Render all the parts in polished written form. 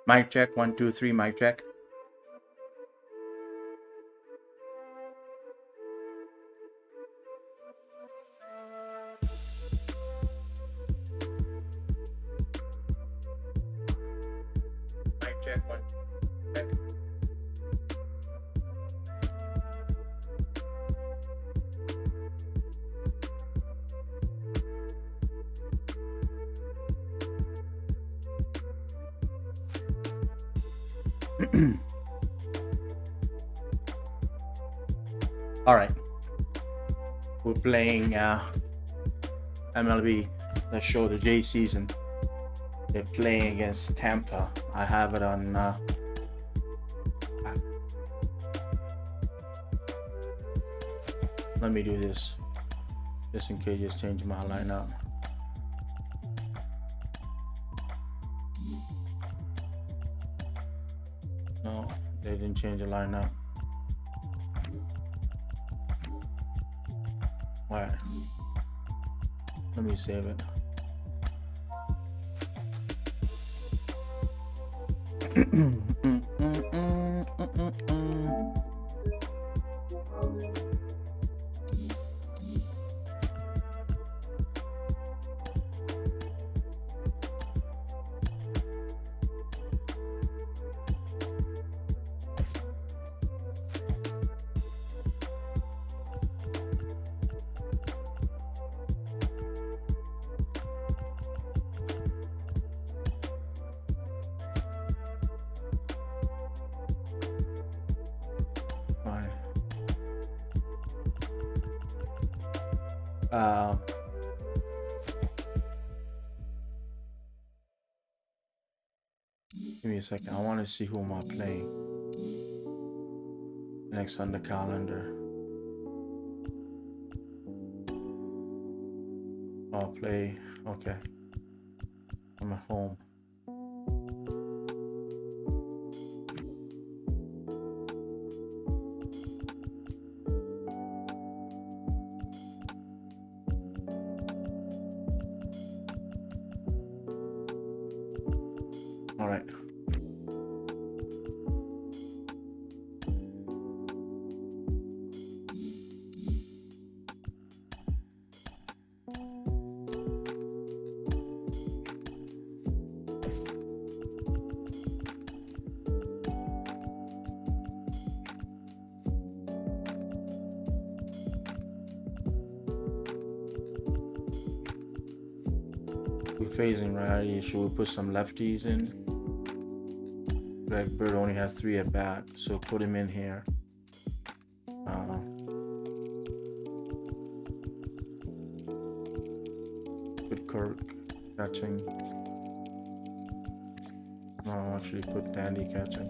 Mic check, 1, 2, 3, mic check. Mic check, 1, check. All right, we're playing MLB. Let's show the J season. They're playing against Tampa. I have it on let me do this just in case. Just change my lineup. No, they didn't change the lineup. All right, let me save it. Give me a second. I want to see who am I playing next on the calendar. I'll play. Okay, I'm at home. All right. We're phasing righty. Should we put some lefties in? Greg Bird only has 3 at bat, so put him in here. Put Kirk catching. No, actually put Dandy catching.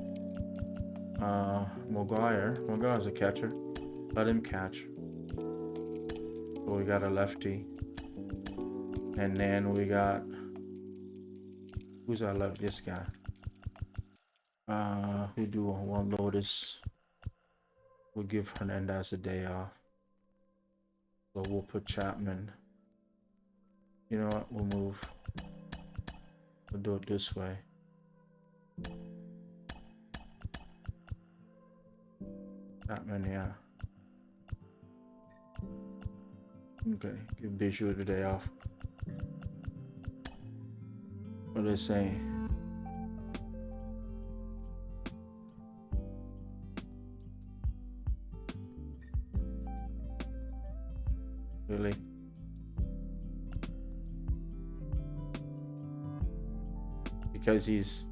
Moguire's a catcher. Let him catch. So we got a lefty. And then we got, who's our left? This guy. Who do one Lotus? We'll give Hernandez a day off. So we'll put Chapman. You know what? We'll move. We'll do it this way. Chapman, yeah. Okay, give Bishop a day off. What are they saying? Really? Because he's...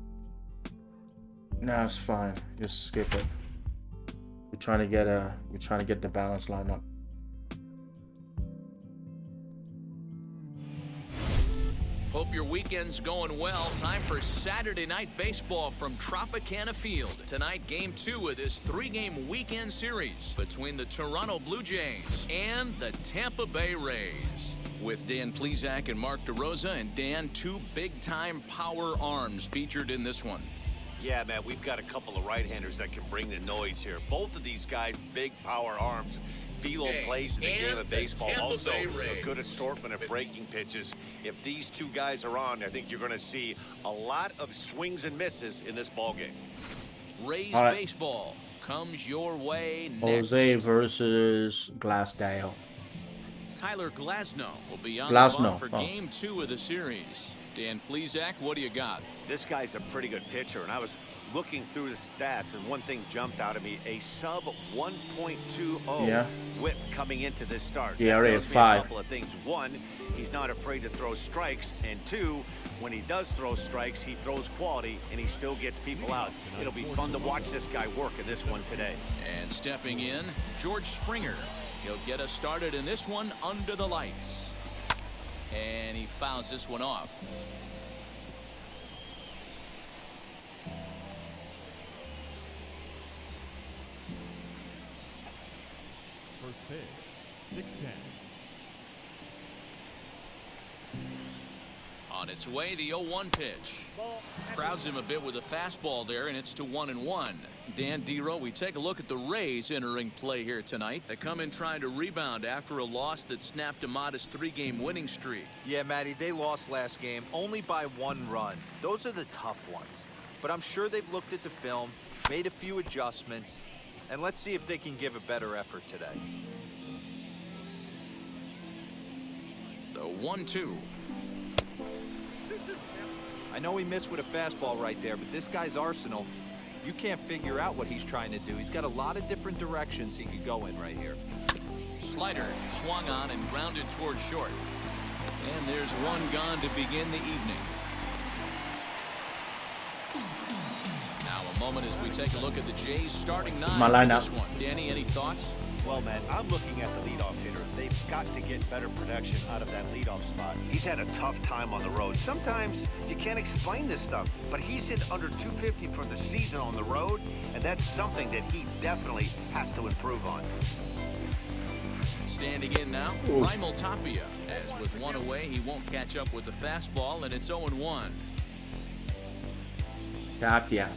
Nah, it's fine. Just skip it. We're trying to get the balance line up. Hope your weekend's going well. Time for Saturday Night Baseball from Tropicana Field. Tonight, Game 2 of this 3-game weekend series between the Toronto Blue Jays and the Tampa Bay Rays. With Dan Plesac and Mark DeRosa, and Dan, 2 big-time power arms featured in this one. Yeah, man, we've got a couple of right-handers that can bring the noise here. Both of these guys, big power arms. Philo plays in the game of baseball. Also, a good assortment of breaking pitches. If these two guys are on, I think you're going to see a lot of swings and misses in this ball game. Rays baseball comes your way next. Jose versus Glasnow. Tyler Glasnow will be on the bump for game 2 of the series. Dan Plesac, what do you got? This guy's a pretty good pitcher, and I was looking through the stats, and one thing jumped out at me: a sub 1.20 whip coming into this start. Yeah, that is tells me 5. a couple of things. One, he's not afraid to throw strikes, and two, when he does throw strikes, he throws quality, and he still gets people out. It'll be fun to watch this guy work in this one today. And stepping in, George Springer. He'll get us started in this one under the lights. And he fouls this one off. First pitch, 6-10. On its way, the 0-1 pitch. Crowds him a bit with a fastball there, and it's to 1-1. Dan Dero, we take a look at the Rays entering play here tonight. They come in trying to rebound after a loss that snapped a modest 3-game winning streak. Yeah, Matty, they lost last game only by 1 run. Those are the tough ones. But I'm sure they've looked at the film, made a few adjustments, and let's see if they can give a better effort today. The 1-2. I know he missed with a fastball right there, but this guy's arsenal, you can't figure out what he's trying to do. He's got a lot of different directions he could go in right here. Slider swung on and grounded towards short. And there's one gone to begin the evening. Now a moment as we take a look at the Jays starting 9 My lineup. for this one. Danny, any thoughts? Well, man, I'm looking at the leadoff hitter. They've got to get better production out of that leadoff spot. He's had a tough time on the road. Sometimes you can't explain this stuff, but he's hit under 250 for the season on the road, and that's something that he definitely has to improve on. Standing in now, Raimel Tapia. As with one away, he won't catch up with the fastball, and it's 0-1. Tapia.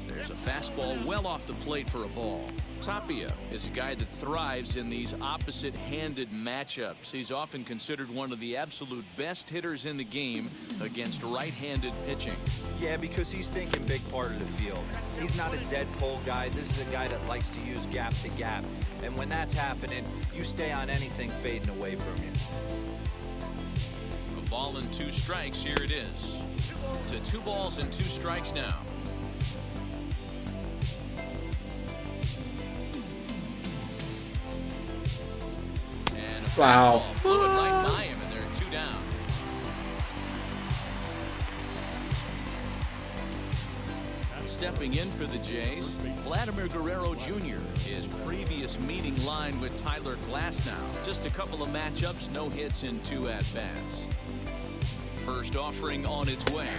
There's a fastball well off the plate for a ball. Tapia is a guy that thrives in these opposite-handed matchups. He's often considered one of the absolute best hitters in the game against right-handed pitching. Yeah, because he's thinking big part of the field. He's not a dead pull guy. This is a guy that likes to use gap to gap. And when that's happening, you stay on anything fading away from you. A ball and 2 strikes. Here it is. To 2 balls and 2 strikes now. Wow. Blew it right by him, and there are 2 down. Stepping in for the Jays, Vladimir Guerrero Jr. His previous meeting line with Tyler Glasnow. Just a couple of matchups, no hits in 2 at-bats. First offering on its way.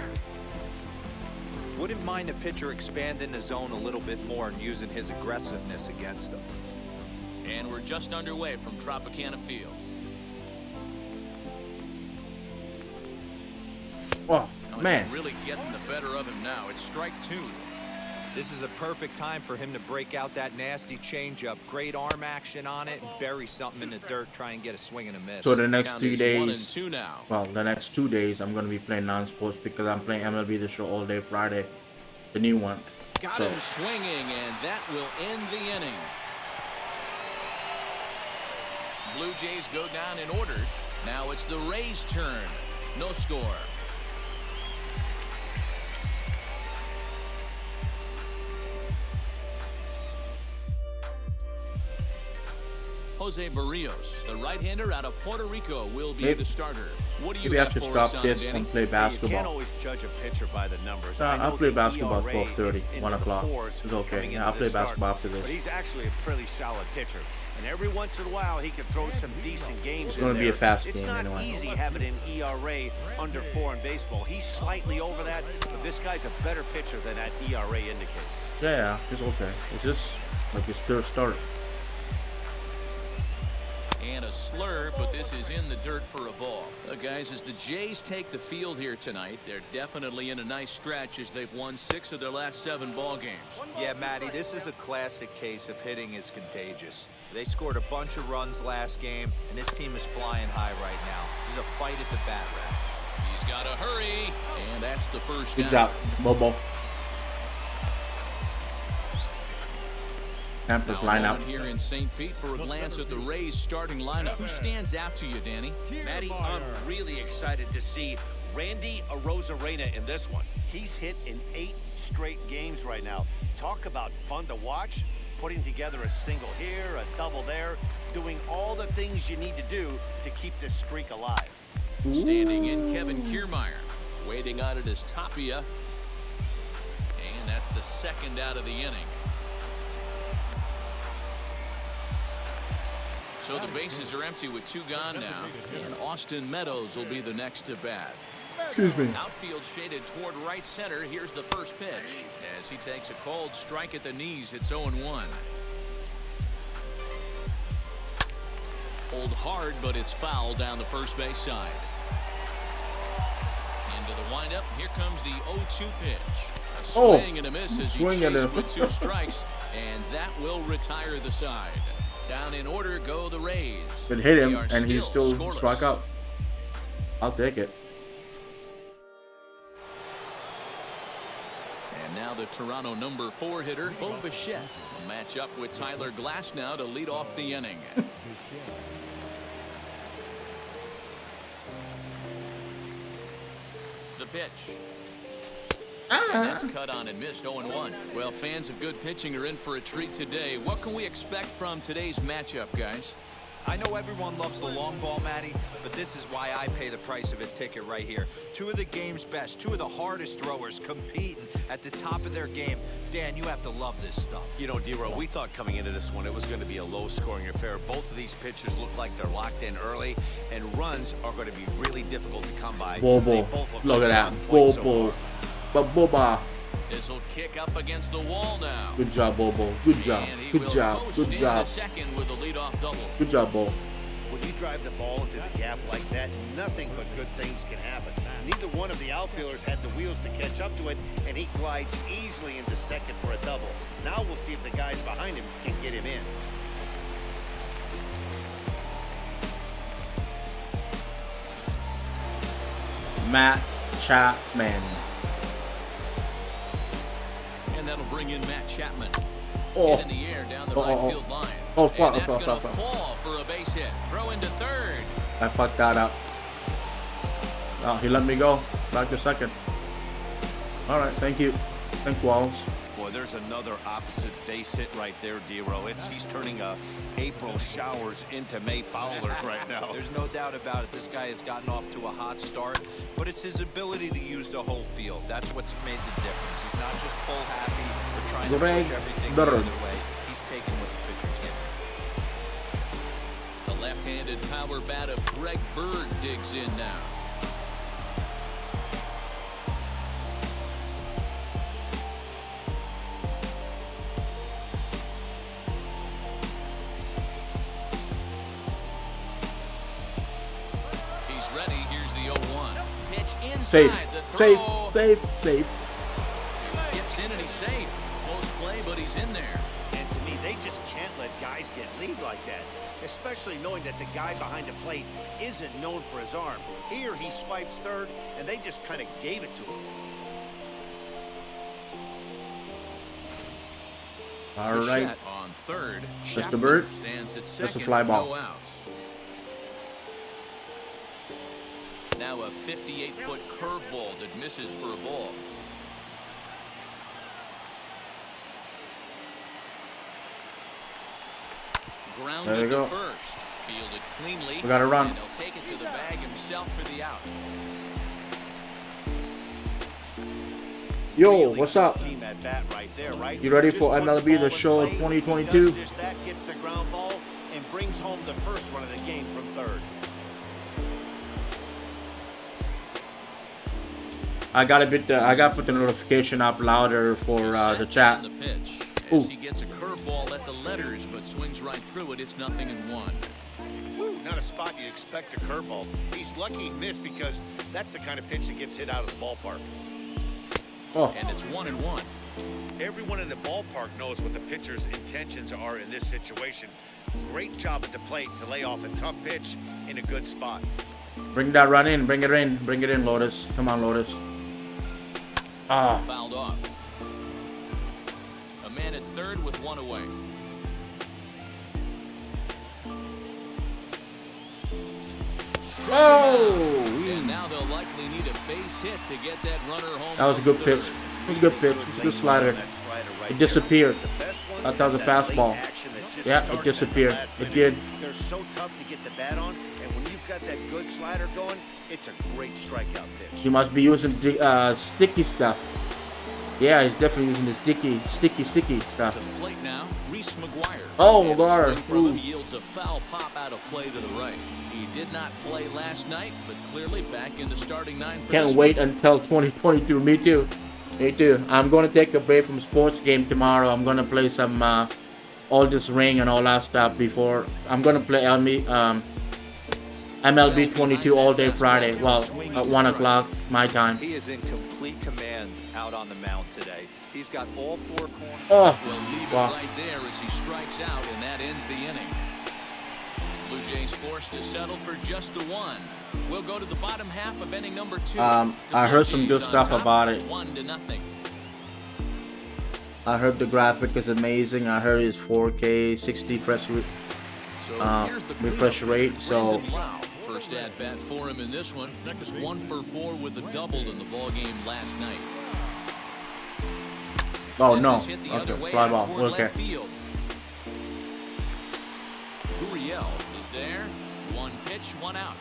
Wouldn't mind a pitcher expanding the zone a little bit more and using his aggressiveness against him. And we're just underway from Tropicana Field. Oh, Oh, man. he's really getting the better of him now. It's strike 2. This is a perfect time for him to break out that nasty changeup. Great arm action on it and bury something in the dirt, try and get a swing and a miss. So the next Count 3 is days, 1-2 now. well, the next 2 days, I'm going to be playing non-sports because I'm playing MLB The Show all day Friday, the new one. Got him swinging, and that will end the inning. Blue Jays go down in order. Now it's the Rays' turn. No score. Jose Barrios, the right-hander out of Puerto Rico, will be the starter. What do you Maybe I have should for us stop on, this Danny? and play You can't basketball. always judge a pitcher by the numbers. I'll play basketball at ERA 12:30, is into 1 the o'clock. 4s It's okay. coming Yeah, into I'll play this start. basketball after this. But he's actually a pretty solid pitcher. And every once in a while, he can throw some decent games in there. It's gonna be a fast It's game not anyway. easy having an ERA under 4 in baseball. He's slightly over that, but this guy's a better pitcher than that ERA indicates. Yeah, it's okay. It's just like his third start. And a slurve, but this is in the dirt for a ball. Guys, as the Jays take the field here tonight, they're definitely in a nice stretch as they've won 6 of their last 7 ball games. Yeah, Matty, this is a classic case of hitting is contagious. They scored a bunch of runs last game, and this team is flying high right now. There's a fight at the bat rack. He's got to hurry, and that's the first Good down. job, Bobo. Tampa's lineup. Here in St. Pete for a glance at the Rays starting lineup. Who stands out to you, Danny? Matty, I'm really excited to see Randy Arozarena in this one. He's hit in 8 straight games right now. Talk about fun to watch. Putting together a single here, a double there, doing all the things you need to do to keep this streak alive. Standing in, Kevin Kiermaier. Waiting on it is Tapia. And that's the second out of the inning. So the bases are empty with 2 gone now. And Austin Meadows will be the next to bat. Excuse me. Outfield shaded toward right center. Here's the first pitch. As he takes a cold strike at the knees, it's 0-1. Pulled hard, but it's foul down the first base side. Into the windup. Here comes the 0-2 pitch. A swing and a miss as he chased with 2 strikes, and that will retire the side. Down in order go the Rays. Could hit him, and he still struck out. I'll take it. And now the Toronto number 4 hitter, Bo Bichette, will match up with Tyler Glasnow to lead off the inning. The pitch. And that's cut on and missed. 0-1. Well, fans of good pitching are in for a treat today. What can we expect from today's matchup, guys? I know everyone loves the long ball, Matty, but this is why I pay the price of a ticket right here. 2 of the game's best, 2 of the hardest throwers competing at the top of their game. Dan, you have to love this stuff. You know, D-Row, we thought coming into this one it was going to be a low-scoring affair. Both of these pitchers look like they're locked in early, and runs are going to be really difficult to come by. Bobo, look at that. Bobo. Boba. This will kick up against the wall now. Good job, Bobo. Good job. Good job. Good job. Second with a leadoff double. Good job, Bo. When you drive the ball into the gap like that, nothing but good things can happen. Neither one of the outfielders had the wheels to catch up to it, and he glides easily into second for a double. Now we'll see if the guys behind him can get him in. Matt Chapman. And that'll bring in Matt Chapman. Oh. Hit in the air down the right field line. Oh, and that's going to fall for a base hit. Throw into third. I fucked that up. Oh, he let me go. Back to second. All right, thank you. Thanks, Walls. Boy, there's another opposite base hit right there, D-Row. He's turning April showers into May Fowlers right now. There's no doubt about it. This guy has gotten off to a hot start, but it's his ability to use the whole field. That's what's made the difference. He's not just pull happy or trying to push everything the other way. He's taking what the pitcher's giving. The left-handed power bat of Greg Bird digs in now. Safe, safe, safe, safe. It skips in and he's safe. Close play, but he's in there. And to me, they just can't let guys get lead like that, especially knowing that the guy behind the plate isn't known for his arm. Here, he swipes third, and they just kind of gave it to him. All right. On third, Just a bird. Stands at second, just a fly ball. No outs. Now a 58-foot curveball that misses for a ball. Grounded to first. Fielded cleanly. We gotta run. And he'll take it to the bag himself for the out. Yo, what's up? Team at bat right there, right? You ready for MLB The Show 2022? Just that, gets the ground ball and brings home the first run of the game from third. I gotta put the notification up louder for the chat. The pitch. As he gets a curveball at the letters, but swings right through it. It's 0-1. not a spot you'd expect a curveball. He's lucky he missed because that's the kind of pitch that gets hit out of the ballpark. Oh. And it's 1-1. Everyone in the ballpark knows what the pitcher's intentions are in this situation. Great job at the plate to lay off a tough pitch in a good spot. Bring that run in. Bring it in. Bring it in, Lotus. Come on, Lotus. Ah. Fouled off. A man at third with one away. Oh. And now they'll likely need a base hit to get that runner home. That was a good pitch. It was a good pitch. It was a good slider. It disappeared. I thought it was a fastball. Yeah, it disappeared. It did. They're so tough to get the bat on, and when you've got that good slider going, it's a great strikeout pitch. He must be using sticky stuff. Yeah, he's definitely using the sticky stuff. To the plate now, Reese McGuire. Oh, And a McGuire. swing from him yields a foul pop out of play to the right. He did not play last night, but clearly back in the starting nine for Can't this wait one. until 2022. Me too. Me too. I'm going to take a break from sports game tomorrow. I'm going to play some all this ring and all that stuff before. I'm going to play MLB 22 all day Friday. Well, at 1 o'clock my time. He is in complete command out on the mound today. He's got all four corners. Oh, We'll leave wow. it right there as he strikes out, and that ends the inning. Blue Jays forced to settle for just the one. We'll go to the bottom half of inning number 2. I heard some good stuff about it. 1-0. I heard the graphic is amazing. I heard it's 4K, 60 So here's the refresh cleanup. rate. So Brandon Lau, first at bat for him in this one. He was 1 for 4 with a double in the ball game last night. oh This no, is hit the other okay, way fly out ball. toward Okay. left field. Gurriel is there. 1 pitch, 1 out.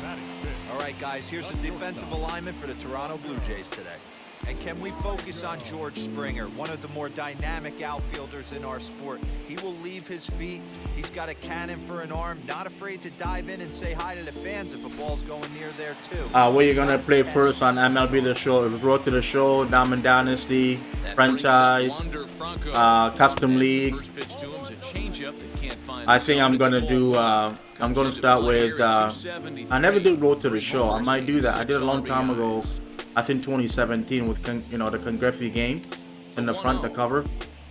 Batting fifth. All right, guys, here's the defensive alignment for the Toronto Blue Jays today. And can we focus on George Springer, one of the more dynamic outfielders in our sport? He will leave his feet. He's got a cannon for an arm, not afraid to dive in and say hi to the fans if a ball's going near there, too. What you gonna play first on MLB The Show? It was Road to the Show, Diamond Dynasty, That Franchise, brings up Wander Franco. Custom As the League. first pitch to him is a changeup that can't find I the think zone. I'm It's gonna ball do. one. I'm Comes gonna into start play with. here at 273. I never did Road to the 3 Show. I might do that. I did a long 6 time ago. RBIs. I think 2017 with the Congreffy game in the front, the cover.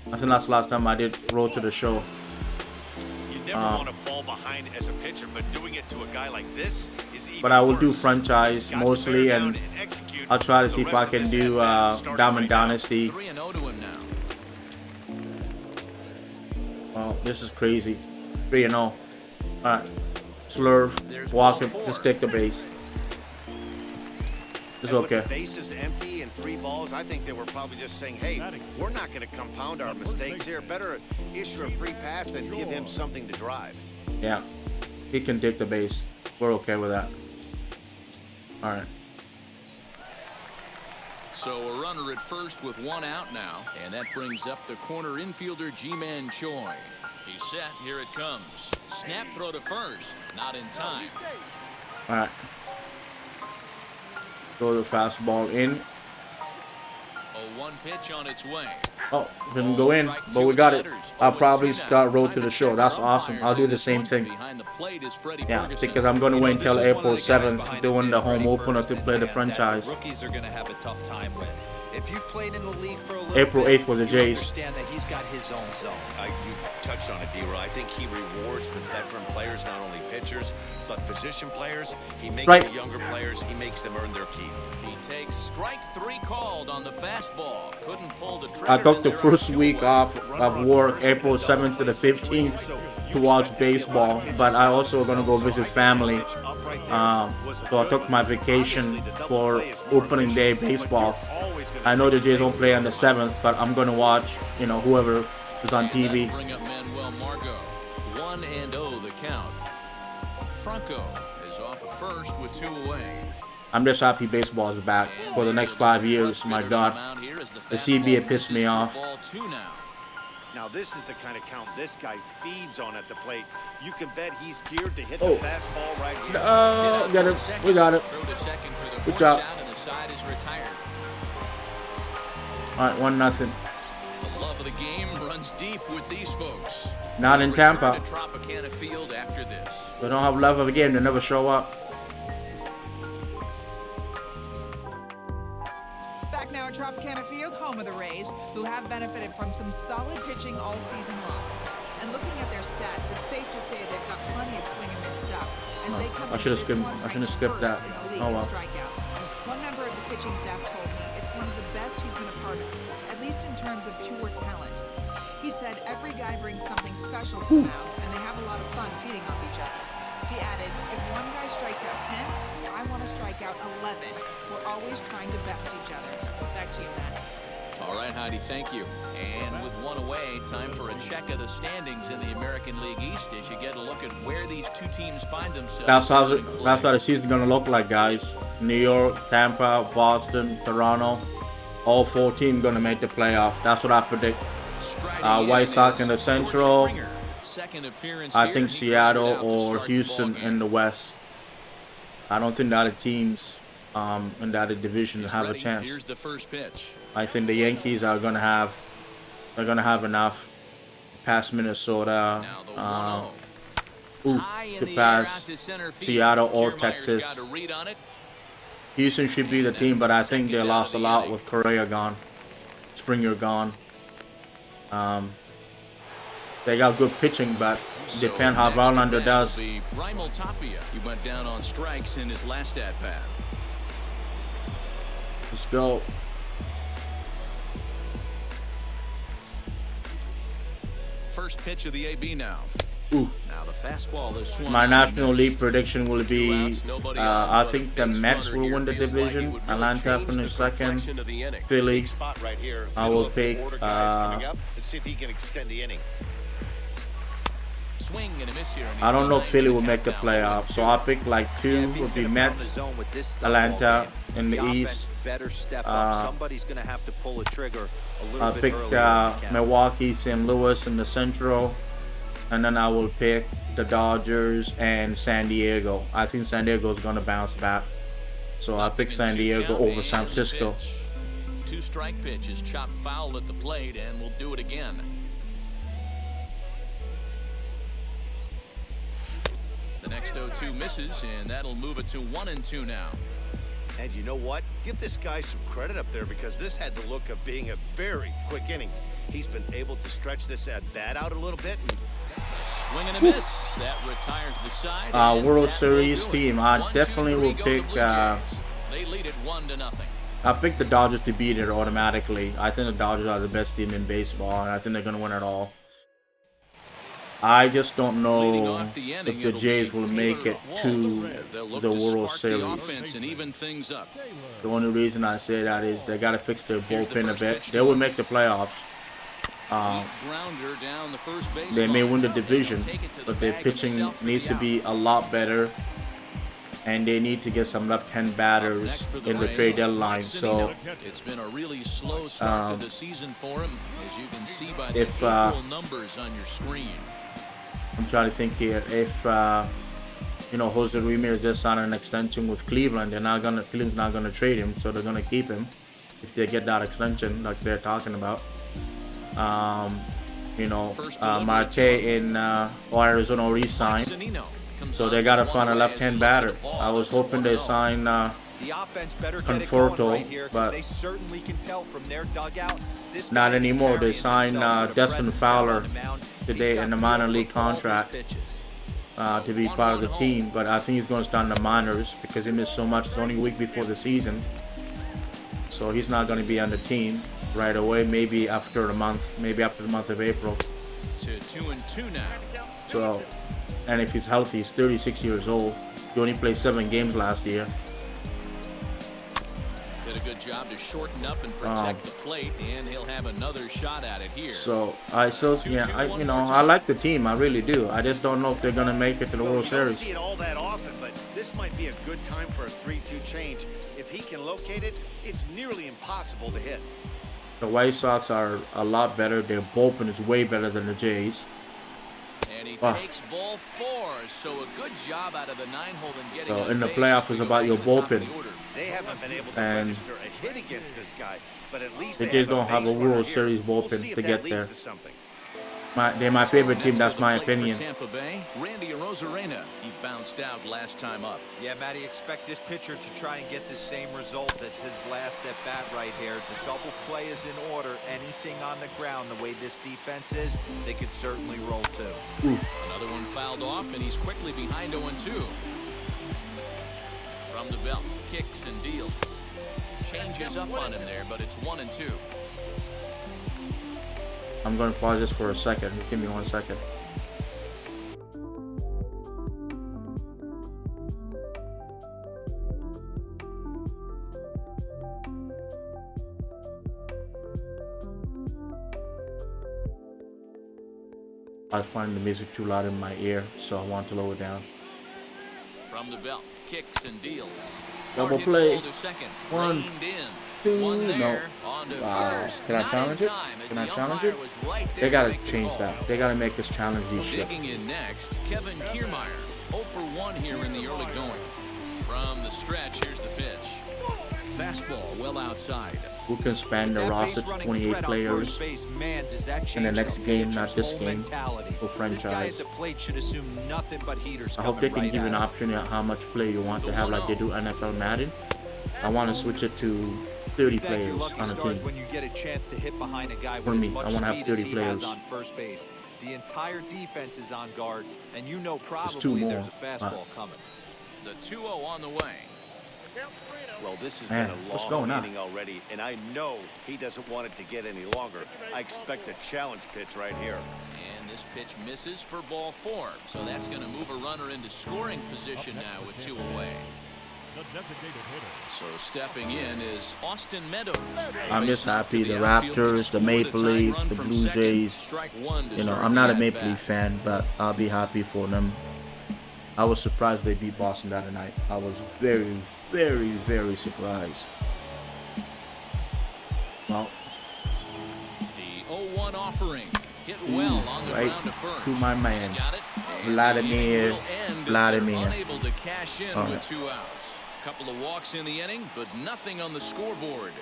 I think that's the last time I did Road to the Show. You never want to fall behind as a pitcher, but doing it to a guy like this is even But I will do worse. franchise He's got to mostly, bear and down execute I'll try to the see if rest I of can this do at-bat, starting Diamond right now. Dynasty. 3-0 to him now. Well, this is crazy. 3-0. All right, slurve, walk him, just take the base. It's And with okay. the bases empty and 3 balls, I think they were probably just saying, hey, we're not going to compound our mistakes here. Better issue a free pass and give him something to drive. Yeah, he can take the base. We're okay with that. All right. So a runner at first with 1 out now, and that brings up the corner infielder Ji-Man Choi. He's set, here it comes. Snap throw to first, not in time. All right. Throw the fastball in. A 1 pitch on its way. Oh, didn't go in, but we got it. I'll probably start Road to the Show. That's awesome. I'll do the same thing. Yeah, because I'm going to wait until April 7th doing the home opener to play the franchise. Rookies are going to have a tough time with. If you've played in the league for a little April bit, 8th for the you Jays. understand that he's got his own zone. You touched on it, D-Roy. I think he rewards the veteran players, not only pitchers, but position players. He makes Right. the younger players, he makes them earn their keep. He takes strike 3 called on the fastball. Couldn't pull the trigger. I took the and they're first on week 2 off of work, April 7th to the 15th, to watch baseball. But I also going to go visit family. So I took my vacation for opening day baseball. I know the Jays don't play on the 7th, but I'm going to watch, whoever is on TV. Bring up Manuel Margot. 1-0 the count. Franco is off of first with 2 away. I'm just happy baseball is back for the next 5 years. My God, the CBA pissed me off. Now this is the kind of count this guy feeds on at the plate. You can bet he's geared to hit Oh. the fastball right here. Got it. We got it. Good job. And the side is retired. All right, 1-0. The love of of the game runs deep with these folks. Not in Return Tampa. to Tropicana Field after this. They don't have love of the game. They never show up. Back now at Tropicana Field, home of the Rays, who have benefited from some solid pitching all season long. And looking at their stats, it's safe to say they've got plenty of swing and miss stuff as they come into this one ranked first in the league in strikeouts. One member of the pitching staff told me it's one of the best he's been a part of, at least in terms of pure talent. He said every guy brings something special to the mound, and they have a lot of fun feeding off each other. He added, if one guy strikes out 10, I want to strike out 11. We're always trying to best each other. Back to you, Matt. All right, Heidi, thank you. And with one away, time for a check of the standings in the American League East as you get a look at where these two teams find themselves. That's how the season's gonna look like, guys. New York, Tampa, Boston, Toronto, all 4 teams gonna make the playoff. That's what I predict. White Sox in the Central. I think Seattle or Houston in the West. I don't think the other teams in the other division have a chance. Here's the first pitch. I think the Yankees are gonna have enough past Minnesota to pass Seattle or Texas. Houston should be the team, but I think they lost a lot with Correa gone, Springer gone. They got good pitching, but depend how Verlander does. He went down on strikes in his last at bat. Let's go. First pitch of the AB now. Ooh. Now the fastball is swung. My National League prediction will be, I think the Mets will win the division. Atlanta in second. Philly. I will pick. Swing and a miss here. I don't know if Philly will make the playoffs, so I'll pick like 2 would be Mets, Atlanta in the East. Somebody's going to have to pull a trigger a little I'll bit pick Milwaukee, St. Louis in the Central, and then I will pick the Dodgers and San Diego. I think San Diego is going to bounce back, so I'll pick San Diego over San Francisco. 2 strike pitches, chopped foul at the plate, and we'll do it again. The next 0-2 misses, and that'll move it to 1-2 now. And you know what? Give this guy some credit up there because this had the look of being a very quick inning. He's been able to stretch this at bat out a little bit. Swing and a miss. That retires the side. World Series team. I definitely will pick. They lead it 1-0. I pick the Dodgers to beat it automatically. I think the Dodgers are the best team in baseball, and I think they're going to win it all. I just don't know if the Jays will make it to the World Series. The only reason I say that is they got to fix their bullpen a bit. They will make the playoffs. They may win the division, but their pitching needs to be a lot better. And they need to get some left-hand batters in the trade deadline. So it's been a really slow start to the season for him, as you can see by the numbers on your screen. I'm trying to think here. If Jose Ramirez just signed an extension with Cleveland, Cleveland's not gonna trade him, so they're gonna keep him if they get that extension like they're talking about. Marte in Arizona re-signed, so they gotta find a left-hand batter. I was hoping they sign Conforto, but not anymore. They signed Destin Fowler today in the minor league contract to be part of the team, but I think he's going to start in the minors because he missed so much. It's only a week before the season, so he's not going to be on the team right away. Maybe after the month of April. To 2-2 now. So, and if he's healthy, he's 36 years old. He only played 7 games last year. Did a good job to shorten up and protect the plate, and he'll have another shot at it here. So I like the team, I really do. I just don't know if they're gonna make it to the World Series. See it all that often, but this might be a good time for a 3-2 change. If he can locate it, it's nearly impossible to hit. The White Sox are a lot better. Their bullpen is way better than the Jays. And he takes ball 4, so a good job out of the 9-hole and getting So in the playoffs, it's about your bullpen. They haven't been able to And register a hit against this guy, but at least they just don't have a World Series bullpen to get there. They're my favorite team. That's my opinion. Tampa Bay, Randy Arozarena. He bounced out last time up. Yeah, Matty, expect this pitcher to try and get the same result. That's his last at bat right here. The double play is in order. Anything on the ground, the way this defense is, they could certainly roll too. Another one fouled off, and he's quickly behind 0-2. From the belt, kicks and deals. Changes up on him there, but it's 1-2. I'm going to pause this for a second. Give me 1 second. I find the music too loud in my ear, so I want to lower it down. From the belt, kicks and deals. Double play. One, two, no. Can I challenge it? Can I challenge it? They gotta change that. They gotta make us challenge these shit. Digging in next, Kevin Kiermaier. 0 for 1 here in the early going. From the stretch, here's the pitch. Fastball well outside. Who can span the roster to 28 players in the next game, not this game, for franchise? I hope they can give you an option at how much play you want to have like they do NFL Madden. I want to switch it to 30 players on a team. For me, I want to have 30 players. On first base. The entire defense is on guard, and you know There's probably 2 more. there's a fastball coming. The 2-0 on the way. Well, this has Man, been a what's long going on? inning already, and I know he doesn't want it to get any longer. I expect a challenge pitch right here. And this pitch misses for ball 4, so that's going to move a runner into scoring position now with 2 away. So stepping in is Austin Meadows. I'm just happy the Raptors, the Maple Leafs, the Blue Jays. You know, I'm not a Maple Leaf fan, but I'll be happy for them. I was surprised they beat Boston the other night. I was very, very, very surprised. Well, the 0-1 offering hit well on the right ground to first. to my man, He's got it. And Vladimir. the inning will end as they're unable to cash in All with right. 2 outs. Couple of walks in the inning, but nothing on the scoreboard.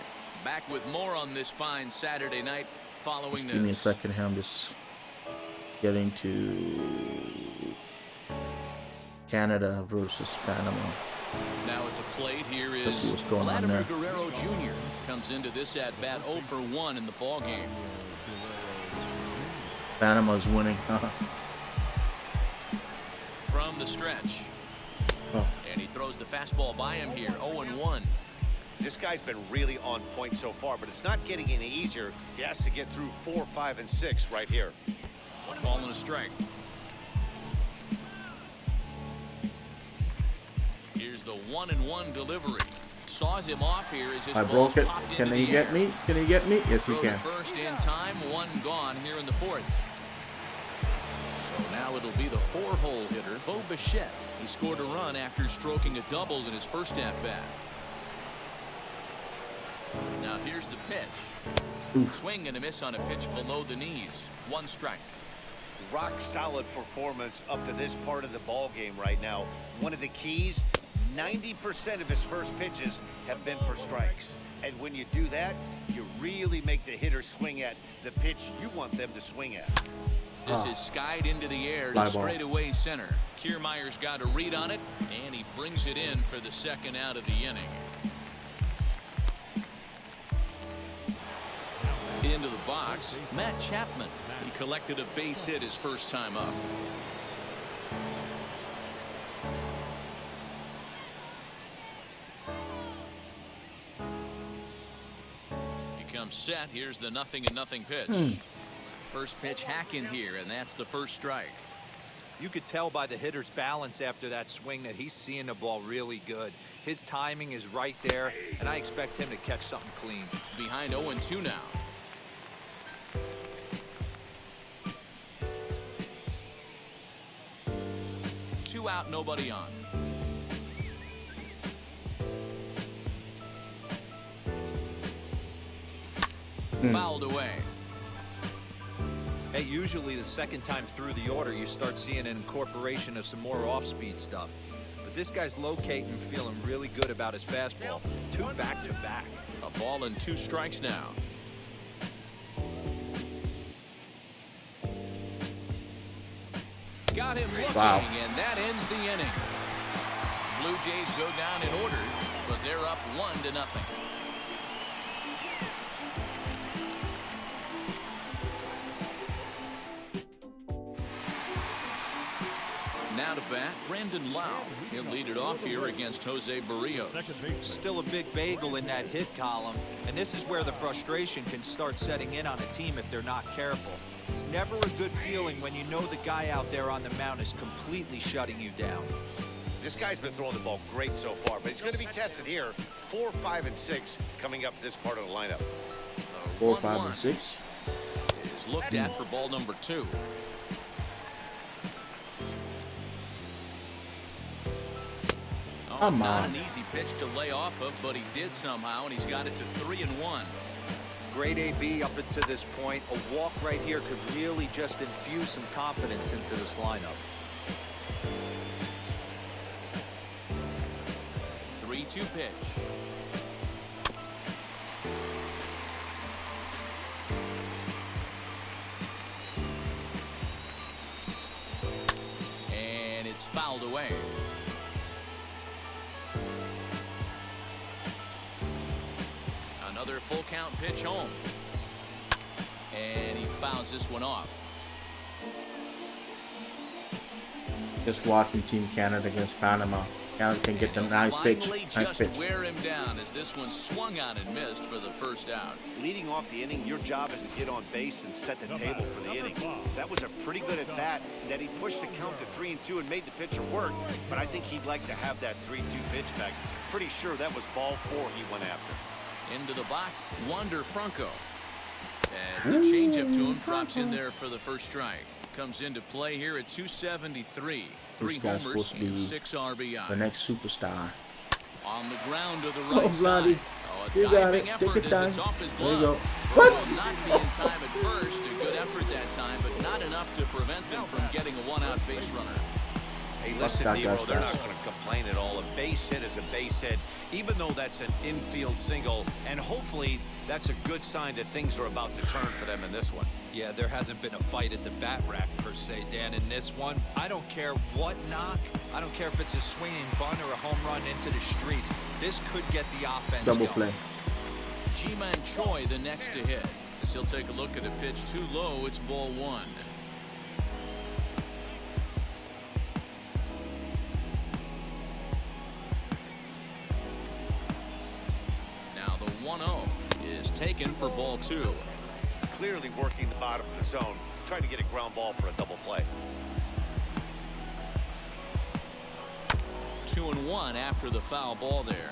Back with more on this fine Saturday night following this. Give me a second here. I'm just getting to Canada versus Panama. Now at the plate here Let's see is what's going on Vladimir there. Guerrero Jr. comes into this at bat 0 for 1 in the ball game. Panama's winning. From the stretch. Oh. And he throws the fastball by him here, 0-1. This guy's been really on point so far, but it's not getting any easier. He has to get through 4, 5, and 6 right here. 1 ball and a strike. Here's the 1-1 delivery. Saws him off here as his I ball's broke it. popped Can into he the get air. me? Can he get me? Yes, he Throw can. to first in time, 1 gone here in the 4th. So now it'll be the 4-hole hitter, Bo Bichette. He scored a run after stroking a double in his first at-bat. Now here's the pitch. Swing and a miss on a pitch below the knees. 1 strike. Rock solid performance up to this part of the ball game right now. One of the keys, 90% of his first pitches have been for strikes. And when you do that, you really make the hitter swing at the pitch you want them to swing at. This is skied into the air to straightaway center. Kiermaier's got a read on it, and he brings it in for the 2nd out of the inning. Into the box, Matt Chapman. He collected a base hit his first time up. He comes set. Here's the 0-0 pitch. First pitch hack in here, and that's the first strike. You could tell by the hitter's balance after that swing that he's seeing the ball really good. His timing is right there, and I expect him to catch something clean. Behind 0-2 now. Two out, nobody on. Fouled away. Hey, usually the second time through the order, you start seeing an incorporation of some more off-speed stuff. But this guy's locating and feeling really good about his fastball. 2 back-to-back. A ball and 2 strikes now. Got him looking, and that ends the inning. Blue Jays go down in order, but they're up 1-0. Now to bat, Brandon Lau. He'll lead it off here against Jose Barrios. Still a big bagel in that hit column, and this is where the frustration can start setting in on a team if they're not careful. It's never a good feeling when you know the guy out there on the mound is completely shutting you down. This guy's been throwing the ball great so far, but he's going to be tested here. 4, 5, and 6 coming up this part of the lineup. 4, 5, and 6 is looked at for ball number 2. Come Not on. an easy pitch to lay off of, but he did somehow, and he's got it to 3-1. Great AB up until this point. A walk right here could really just infuse some confidence into this lineup. 3-2 pitch. And it's fouled away. Another full count pitch home. And he fouls this one off. Just watching Team Canada against Panama. Canada can get them nice pitch. Finally Nice just pitch. wear him down as this one swung on and missed for the first out. Leading off the inning, your job is to get on base and set the table for the inning. That was a pretty good at bat that he pushed the count to 3-2 and made the pitcher work, but I think he'd like to have that 3-2 pitch back. Pretty sure that was ball 4 he went after. Into the box, Wander Franco. As the changeup to him drops in there for the first strike. Comes into play here at 273. 3 This guy's homers supposed to be and 6 RBIs. The next superstar. On the ground to the right Vladdy. side. Oh, a You got diving it. effort Take your as it's time. off his There you glove. go. Throw What? will not be in time at first. A good effort that time, but not enough to prevent them from getting a one-out base runner. Hey, listen, that Nero, guy's they're not fast. going to complain at all. A base hit is a base hit, even though that's an infield single, and hopefully that's a good sign that things are about to turn for them in this one. Yeah, there hasn't been a fight at the bat rack per se, Dan. In this one, I don't care what knock. I don't care if it's a swinging bunt or a home run into the streets. This could get the offense Double going. play. Ji-Man Choi the next to hit. As he'll take a look at a pitch too low, it's ball 1. Now the 1-0 is taken for ball 2. Clearly working the bottom of the zone, trying to get a ground ball for a double play. 2-1 after the foul ball there.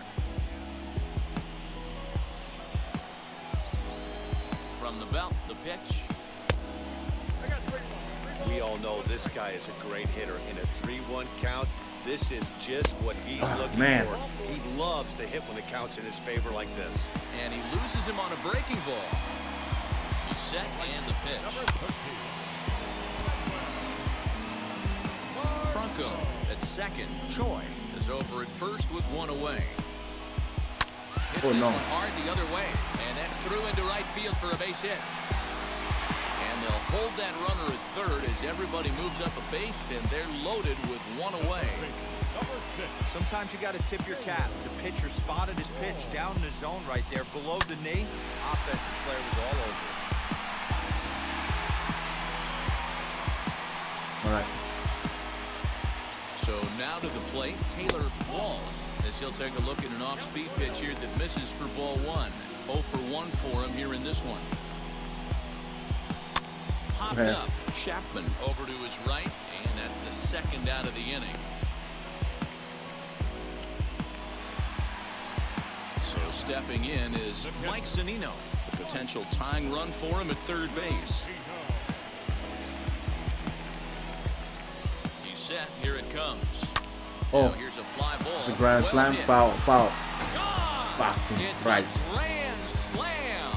From the belt, the pitch. We all know this guy is a great hitter. In a 3-1 count, this is just what he's looking man. for. He loves to hit when the count's in his favor like this. And he loses him on a breaking ball. He's set and the pitch. Franco at second. Choi is over at first with 1 away. Hits Oh, this no. one hard the other way. And that's through into right field for a base hit. And they'll hold that runner at third as everybody moves up a base, and they're loaded with 1 away. Sometimes you got to tip your cap. The pitcher spotted his pitch down in the zone right there below the knee. Offensive player was all over it. All right. So now to the plate, Taylor Walls, as he'll take a look at an off-speed pitch here that misses for ball 1. 0 for 1 for him here in this one. Popped Okay. up, Chapman over to his right, and that's the second out of the inning. So stepping in is Mike Zunino, the potential tying run for him at third base. He's set, here it comes. Oh, Now here's a fly ball. it's a grand Well slam. hit. Foul. Gone! Fucking It's Christ. a grand slam.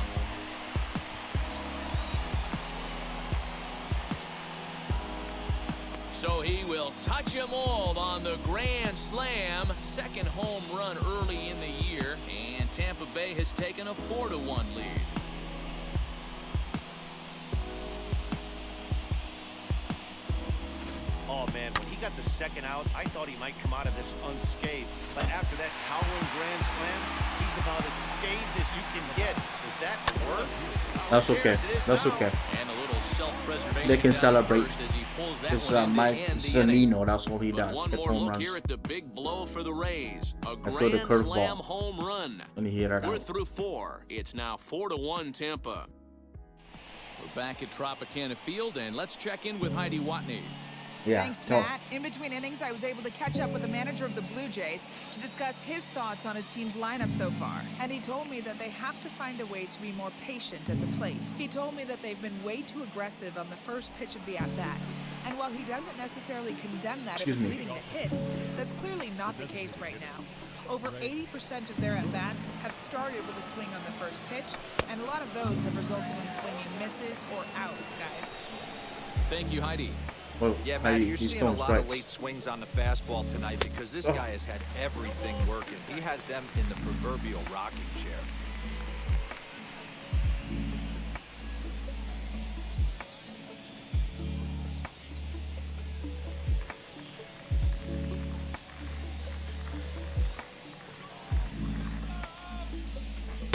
So he will touch them all on the grand slam. Second home run early in the year, and Tampa Bay has taken a 4-1 lead. Oh, man, when he got the second out, I thought he might come out of this unscathed. But after that towering grand slam, he's about as scathed as you can get. Does that work? That's okay. That's okay. And a little self-preservation. They can celebrate. It's Mike Zunino. That's all he does. One more look here at the big blow for the Rays. A throw the grand curveball. slam home run. Let me hear that We're out. through 4. It's now 4-1 Tampa. We're back at Tropicana Field, and let's check in with Heidi Watney. Yeah. Thanks, Matt. In between innings, I was able to catch up with the manager of the Blue Jays to discuss his thoughts on his team's lineup so far. And he told me that they have to find a way to be more patient at the plate. He told me that they've been way too aggressive on the first pitch of the at-bat. And while he doesn't necessarily condemn that if it's leading to hits, that's clearly not the case right now. Over 80% of their at-bats have started with a swing on the first pitch, and a lot of those have resulted in swinging misses or outs, guys. Thank you, Heidi. Well, Yeah, Matty, you're he's seeing a throwing lot strikes. of late swings on the fastball tonight because this guy has had everything working. He has them in the proverbial rocking chair.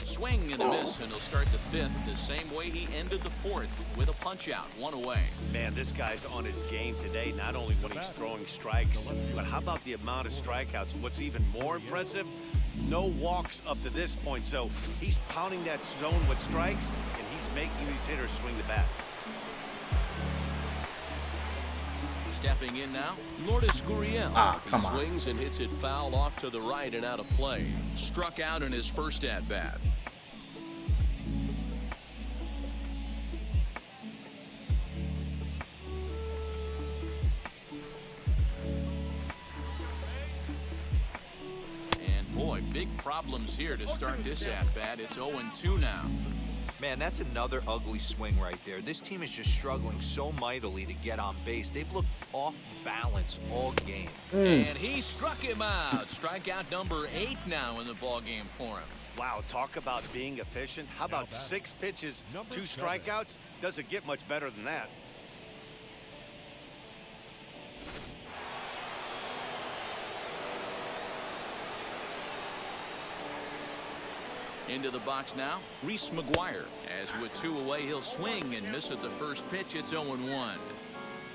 Swing and a miss, and he'll start the 5th the same way he ended the 4th with a punch-out, 1 away. Man, this guy's on his game today, not only when he's throwing strikes, but how about the amount of strikeouts? What's even more impressive, no walks up to this point. So he's pounding that zone with strikes, and he's making these hitters swing the bat. Stepping in now, Lourdes Gurriel. Come He on. swings and hits it foul off to the right and out of play. Struck out in his first at-bat. And boy, big problems here to start this at-bat. It's 0-2 now. Man, that's another ugly swing right there. This team is just struggling so mightily to get on base. They've looked off balance all game. And he struck him out. Strikeout number 8 now in the ballgame for him. Wow, talk about being efficient. How about 6 pitches, 2 strikeouts? Doesn't get much better than that. Into the box now, Reese McGuire. As with 2 away, he'll swing and miss at the first pitch. It's 0-1.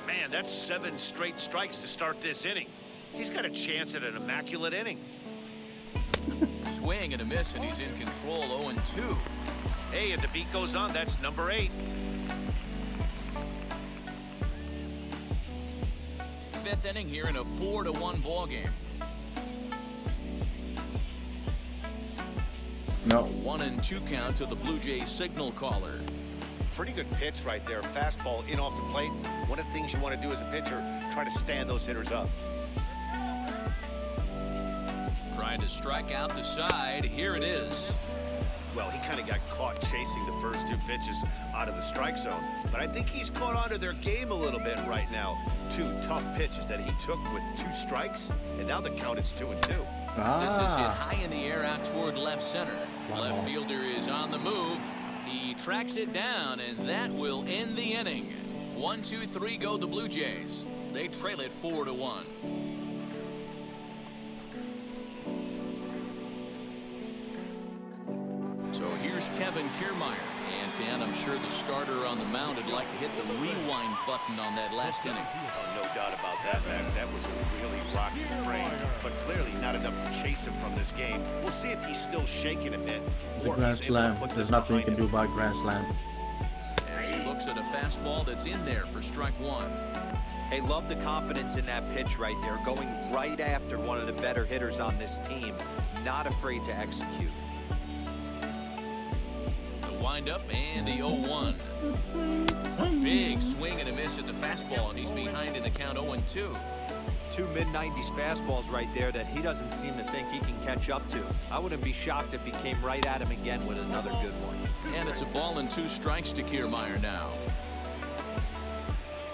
Man, that's 7 straight strikes to start this inning. He's got a chance at an immaculate inning. Swing and a miss, and he's in control. 0-2. Hey, and the beat goes on. That's number 8. 5th inning here in a 4-1 ball game. No. 1-2 count to the Blue Jays signal caller. Pretty good pitch right there. Fastball in off the plate. One of the things you want to do as a pitcher, try to stand those hitters up. Trying to strike out the side. Here it is. Well, he kind of got caught chasing the first 2 pitches out of the strike zone. But I think he's caught on to their game a little bit right now. 2 tough pitches that he took with 2 strikes, and now the count is 2-2. This is hit high in the air out toward left center. Left fielder is on the move. He tracks it down, and that will end the inning. 1-2-3 go the Blue Jays. They trail it 4-1. So here's Kevin Kiermaier. And Dan, I'm sure the starter on the mound would like to hit the rewind button on that last inning. Oh, no doubt about that, Mac. That was a really rocky frame, but clearly not enough to chase him from this game. We'll see if he's still shaking a bit. It's a or if grand he's able to slam. put There's this nothing you behind can him. do about grand slam. As he looks at a fastball that's in there for strike 1. Hey, love the confidence in that pitch right there, going right after one of the better hitters on this team, not afraid to execute. Wind up and the 0-1. Big swing and a miss at the fastball, and he's behind in the count 0-2. 2 mid-90s fastballs right there that he doesn't seem to think he can catch up to. I wouldn't be shocked if he came right at him again with another good one. And it's a ball and 2 strikes to Kiermaier now.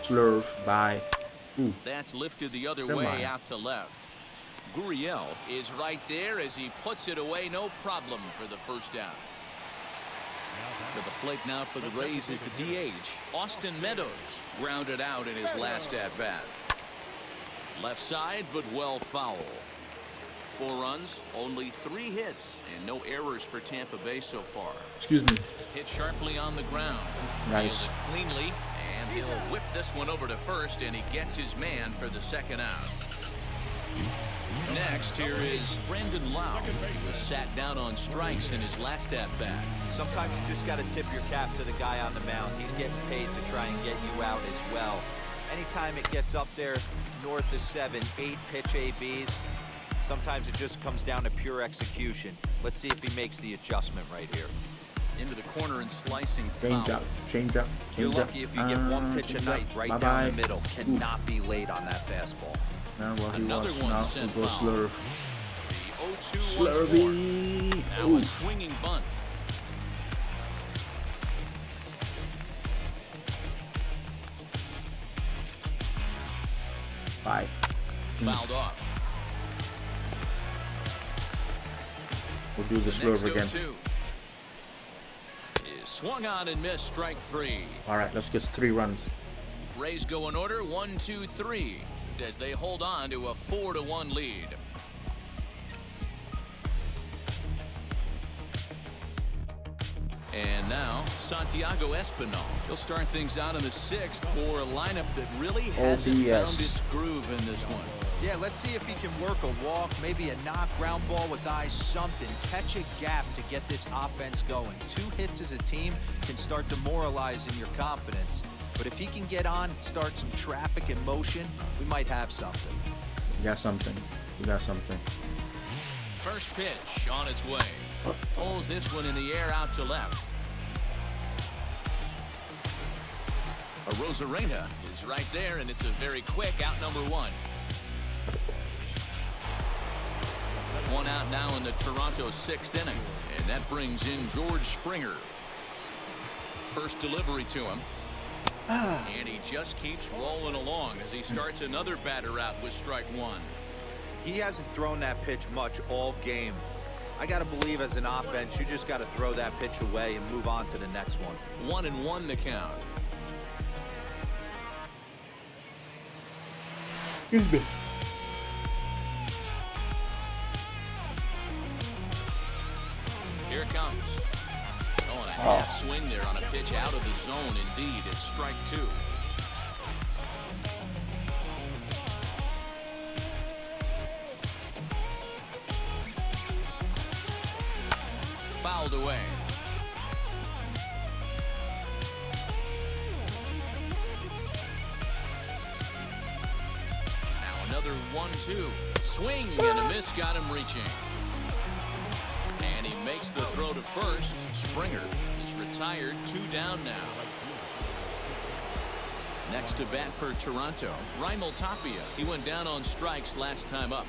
Slurve. Bye. That's lifted the other way out to left. Gurriel is right there as he puts it away, no problem for the first down. To the plate now for the Rays is the DH, Austin Meadows, grounded out in his last at-bat. Left side, but well foul. 4 runs, only 3 hits, and no errors for Tampa Bay so far. Excuse me. Hit sharply on the ground. Nice. Fields it cleanly, and he'll whip this one over to first, and he gets his man for the second out. Next, here is Brandon Lau. He was sat down on strikes in his last at-bat. Sometimes you just got to tip your cap to the guy on the mound. He's getting paid to try and get you out as well. Anytime it gets up there north of 7, 8 pitch ABs, sometimes it just comes down to pure execution. Let's see if he makes the adjustment right here. Into the corner and slicing Change foul. up. Change up. You're Change up. lucky if you get 1 pitch a night right down the middle. Cannot be late on that fastball. Now what he Another wants one now sent will go foul. slurve. The 0-2 once more. Slurvy. Now Ooh. a swinging bunt. Bye. Fouled off. We'll do the The next slurve again. 0-2 is swung on and missed, strike 3. All right, let's get 3 runs. Rays go in order 1, 2, 3 as they hold on to a 4-1 lead. And now Santiago Espinal. He'll start things out in the 6th for a lineup that really hasn't OBS. found its groove in this one. Yeah, let's see if he can work a walk, maybe a knock, ground ball with eyes, something. Catch a gap to get this offense going. 2 hits as a team can start demoralizing your confidence. But if he can get on, start some traffic in motion, we might have something. We got something. We got something. First pitch on its way. Pulls this one in the air out to left. A Rosarena is right there, and it's a very quick out number 1. 1 out now in the Toronto 6th inning, and that brings in George Springer. First delivery to him. And he just keeps rolling along as he starts another batter out with strike 1. He hasn't thrown that pitch much all game. I got to believe as an offense, you just got to throw that pitch away and move on to the next one. 1-1 the count. Excuse me. Here it comes. Oh, and a half swing there on a pitch out of the zone. Indeed, it's strike 2. Fouled away. Now another 1-2. Swing and a miss got him reaching. And he makes the throw to first. Springer is retired, 2 down now. Next to bat for Toronto, Raimel Tapia. He went down on strikes last time up.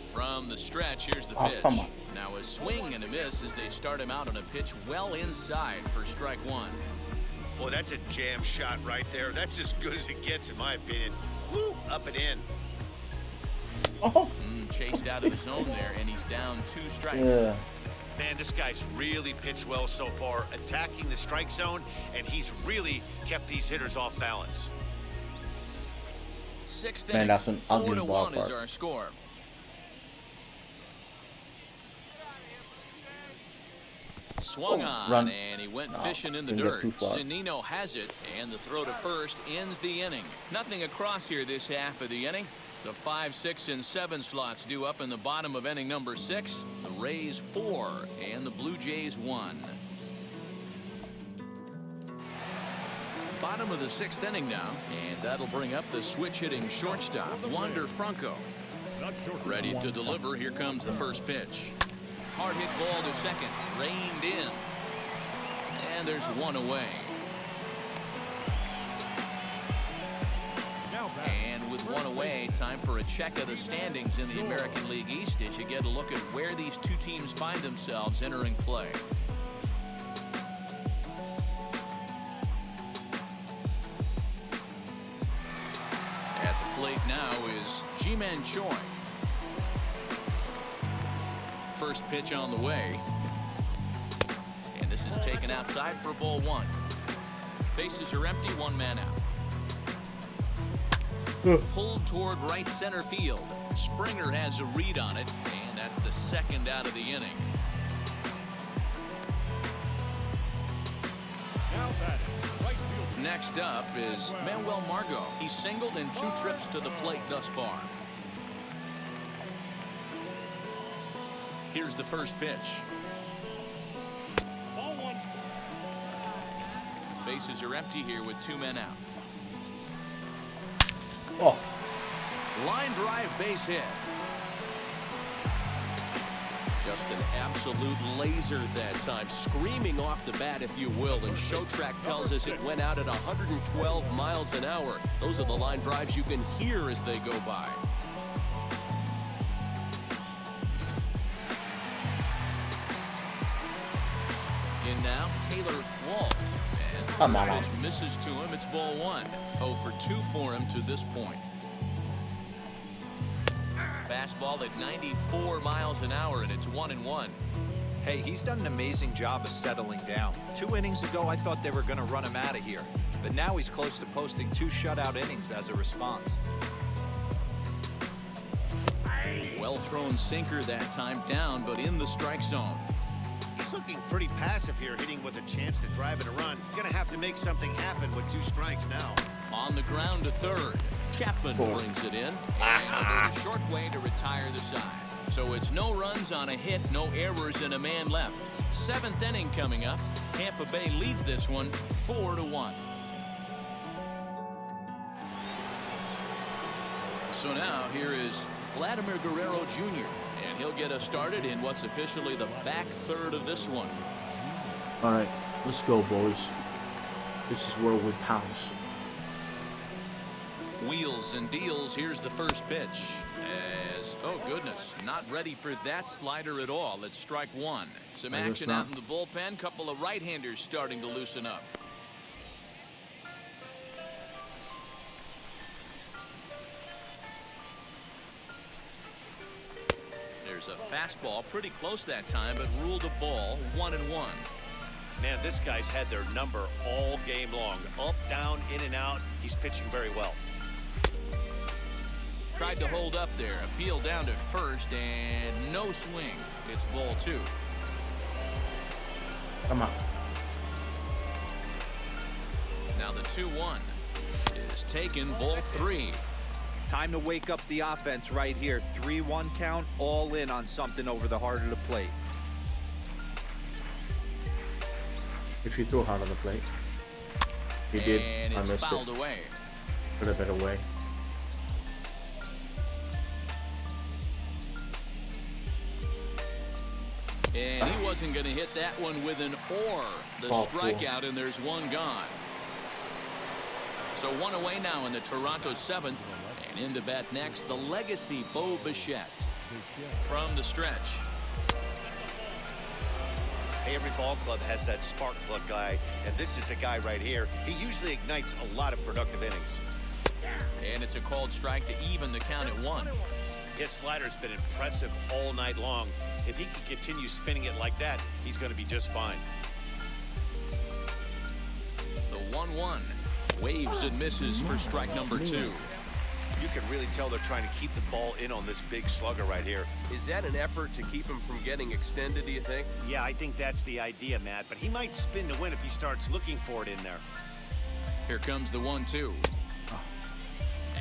From the stretch, here's the pitch. Come on. Now a swing and a miss as they start him out on a pitch well inside for strike 1. Boy, that's a jam shot right there. That's as good as it gets, in my opinion. Woo, up and in. Oh. Chased out of the zone there, and he's down 2 strikes. Yeah. Man, this guy's really pitched well so far, attacking the strike zone, and he's really kept these hitters off balance. 6th Man, inning, that's an ugly 4-1 is ballpark. our score. Swung on, run. and he went No, fishing in the didn't get dirt. too far. Zanino has it, and the throw to first ends the inning. Nothing across here this half of the inning. The 5, 6, and 7 slots due up in the bottom of inning number 6. The Rays 4 and the Blue Jays 1. Bottom of the 6th inning now, and that'll bring up the switch-hitting shortstop, Wander Franco. Ready to deliver. Here comes the first pitch. Hard hit ball to second, reined in, and there's 1 away. And with 1 away, time for a check of the standings in the American League East as you get a look at where these 2 teams find themselves entering play. plate now is Ji-Man Choi. First pitch on the way. And this is taken outside for ball one. Bases are empty, one man out. Pulled toward right center field. Springer has a read on it, and that's the second out of the inning. Now batting, right fielder. Next up is Manuel Margot. He's singled in 2 trips to the plate thus far. Here's the first pitch. Ball one. Bases are empty here with 2 men out. Oh, Line drive base hit. Just an absolute laser that time, screaming off the bat, if you will, and Showtrack tells us it went out at 112 miles an hour. Those are the line drives you can hear as they go by. In now, Taylor Walls. As the Come first on. pitch misses to him, it's ball one. 0 for 2 for him to this point. Fastball at 94 miles an hour, and it's 1-1. Hey, he's done an amazing job of settling down. 2 innings ago, I thought they were going to run him out of here. But now he's close to posting 2 shutout innings as a response. Well thrown sinker that time, down, but in the strike zone. He's looking pretty passive here, hitting with a chance to drive in a run. Gonna have to make something happen with 2 strikes now. On the ground to third. Chapman brings it in, and he'll go the short way to retire the side. So it's no runs on a hit, no errors, and a man left. 7th inning coming up. Tampa Bay leads this one 4-1. So now here is Vladimir Guerrero Jr., and he'll get us started in what's officially the back third of this one. all right. Let's go, boys. This is where we pounce. Wheels and deals. Here's the first pitch. As, oh goodness, not ready for that slider at all. It's strike one. Some I guess action not. out in the bullpen. Couple of right-handers starting to loosen up. There's a fastball pretty close that time, but ruled a ball. 1-1. Man, this guy's had their number all game long. Up, down, in and out. He's pitching very well. Tried to hold up there. Appeal down to first, and no swing. It's ball 2. Come on. Now the 2-1 is taken, ball 3. Time to wake up the offense right here. 3-1 count, all in on something over the heart of the plate. If you threw hard on the plate. He did. And I it's missed fouled it. away. Put a better way. And he wasn't going to hit that one with an or. The Ball strikeout, and there's one gone. So 1 away now in the Toronto 7th. And in to bat next, the legacy Bo Bichette. From the stretch. Hey, every ball club has that spark plug guy, and this is the guy right here. He usually ignites a lot of productive innings. And it's a called strike to even the count at 1. His slider's been impressive all night long. If he can continue spinning it like that, he's going to be just fine. The 1-1 waves and misses for strike number 2. You can really tell they're trying to keep the ball in on this big slugger right here. Is that an effort to keep him from getting extended, do you think? Yeah, I think that's the idea, Matt, but he might spin to win if he starts looking for it in there. Here comes the 1-2.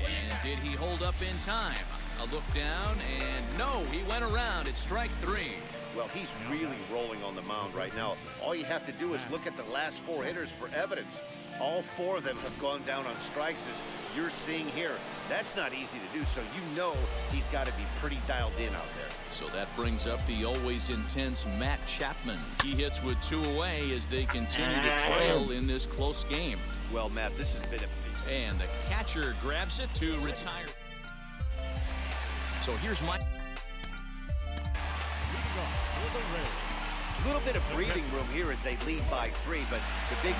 And did he hold up in time? A look down, and no, he went around. It's strike 3. Well, he's really rolling on the mound right now. All you have to do is look at the last 4 hitters for evidence. All 4 of them have gone down on strikes, as you're seeing here. That's not easy to do, so you know he's got to be pretty dialed in out there. So that brings up the always intense Matt Chapman. He hits with 2 away as they continue to trail in this close game. Well, Matt, this has been a... And the catcher grabs it to retire. So here's Mike. A little bit of breathing room here as they lead by 3, but the big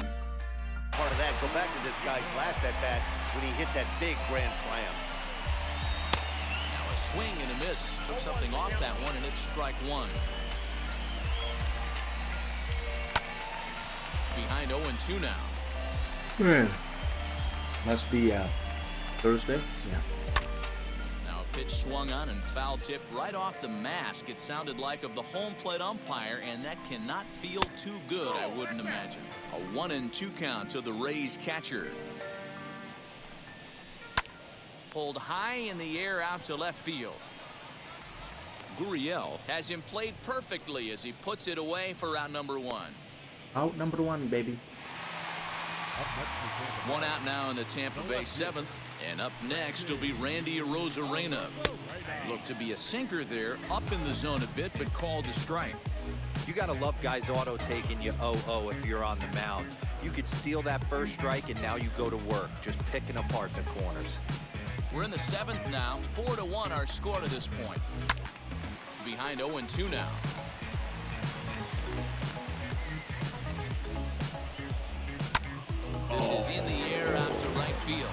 part of that, go back to this guy's last at-bat when he hit that big grand slam. swing and a miss. Took something off that one, and it's strike one. Behind 0-2 now. Must be Thursday. Yeah. Now a pitch swung on and foul tipped right off the mask. It sounded like of the home plate umpire, and that cannot feel too good, I wouldn't imagine. A 1-2 count to the Rays catcher. Pulled high in the air out to left field. Gurriel has him played perfectly as he puts it away for out number one. Out number one, baby. One out now in the Tampa Bay seventh, and up next will be Randy Arozarena. Looked to be a sinker there, up in the zone a bit, but called a strike. You got to love guys auto taking you 0-0 if you're on the mound. You could steal that first strike, and now you go to work, just picking apart the corners. We're in the seventh now, 4-1 our score to this point. Behind 0-2 now. This is in the air out to right field.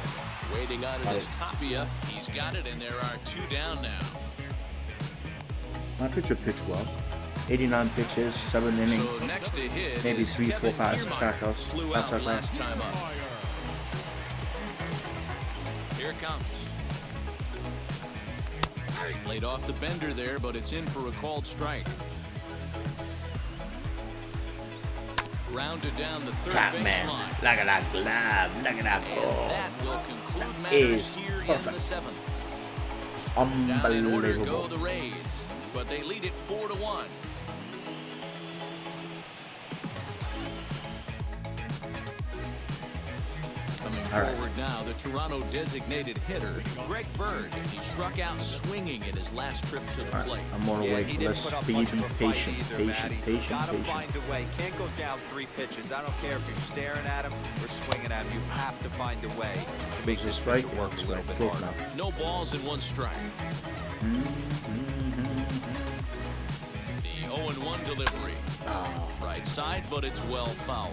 Waiting on it is Tapia. He's got it, and there are two down now. My pitcher pitched well. 89 pitches, 7 innings. So next to hit maybe is 3, 4, 5 Kiermaier. strikeouts. Flew That's out okay. last time up. Here it comes. Laid off the bender there, but it's in for a called strike. Grounded down the third baseline. Look at that glove. Look at that And ball. that will conclude matters here in the seventh. Down in order go Unbelievable. the Rays, but they lead it 4-1. Coming forward now, the Toronto designated hitter, Greg Bird. He struck out swinging in his last trip to the plate. I'm more awake. he didn't Let's put up be much of a fight either, Matty. patient. Gotta find a way. Can't go down 3 pitches. I don't care if you're staring at him or swinging at him. You have to find a way to make this pitcher work a little bit harder. No balls and 1 strike. The 0-1 delivery. Right side, but it's well foul.